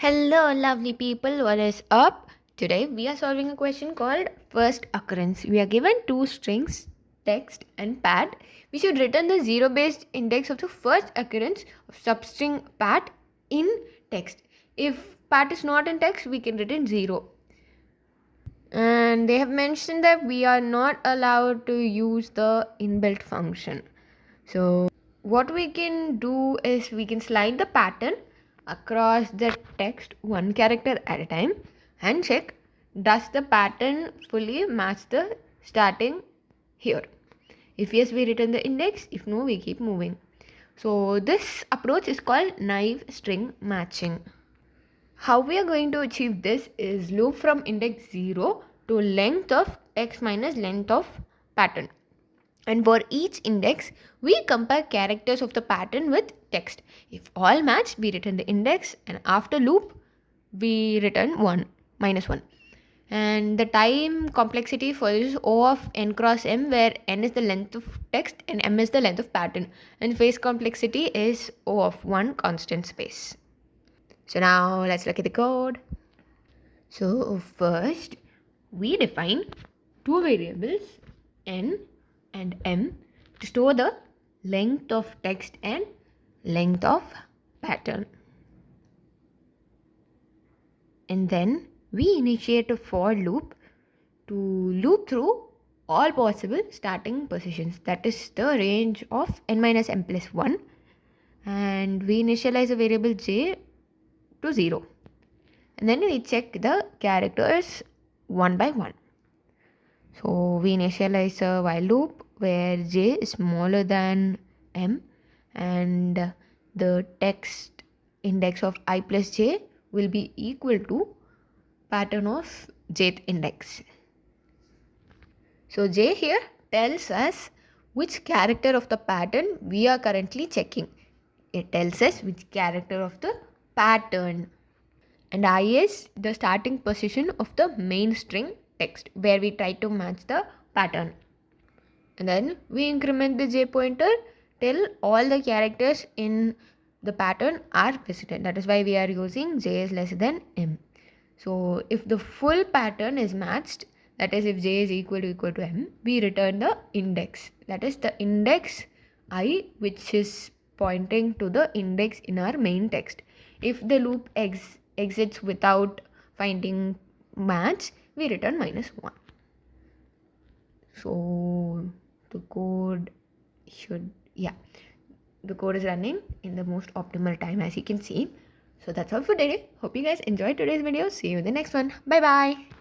Hello, lovely people. What is up? Today we are solving a question called first occurrence. We are given two strings, text and pad. We should return the zero-based index of the first occurrence of substring pat in text. If pat is not in text, we can return 0. And they have mentioned that we are not allowed to use the inbuilt function. So what we can do is we can slide the pattern across the text one character at a time and check does the pattern fully match the starting here. If yes, we return the index. If no, we keep moving. So this approach is called naive string matching. How we are going to achieve this is loop from index 0 to length of text minus length of pattern. And for each index, we compare characters of the pattern with text. If all match, we return the index, and after loop, we return 1, minus 1. And the time complexity for this is O of n cross m, where n is the length of text and m is the length of pattern. And space complexity is O of 1 constant space. So now let's look at the code. So first, we define two variables, n and m, to store the length of text and length of pattern. And then we initiate a for loop to loop through all possible starting positions. That is the range of n minus m plus 1. And we initialize a variable j to 0. And then we check the characters one by one. So we initialize a while loop where j is smaller than m and the text index of I plus j will be equal to pattern of jth index. So j here tells us which character of the pattern we are currently checking. It tells us which character of the pattern. And I is the starting position of the main string text where we try to match the pattern. And then we increment the j pointer till all the characters in the pattern are visited. That is why we are using j is less than m. So if the full pattern is matched, that is if j is equal to m, we return the index. That is the index I, which is pointing to the index in our main text. If the loop exits without finding match, we return minus 1. So the code the code is running in the most optimal time, as you can see. So that's all for today. Hope you guys enjoyed today's video. See you in the next one. Bye bye.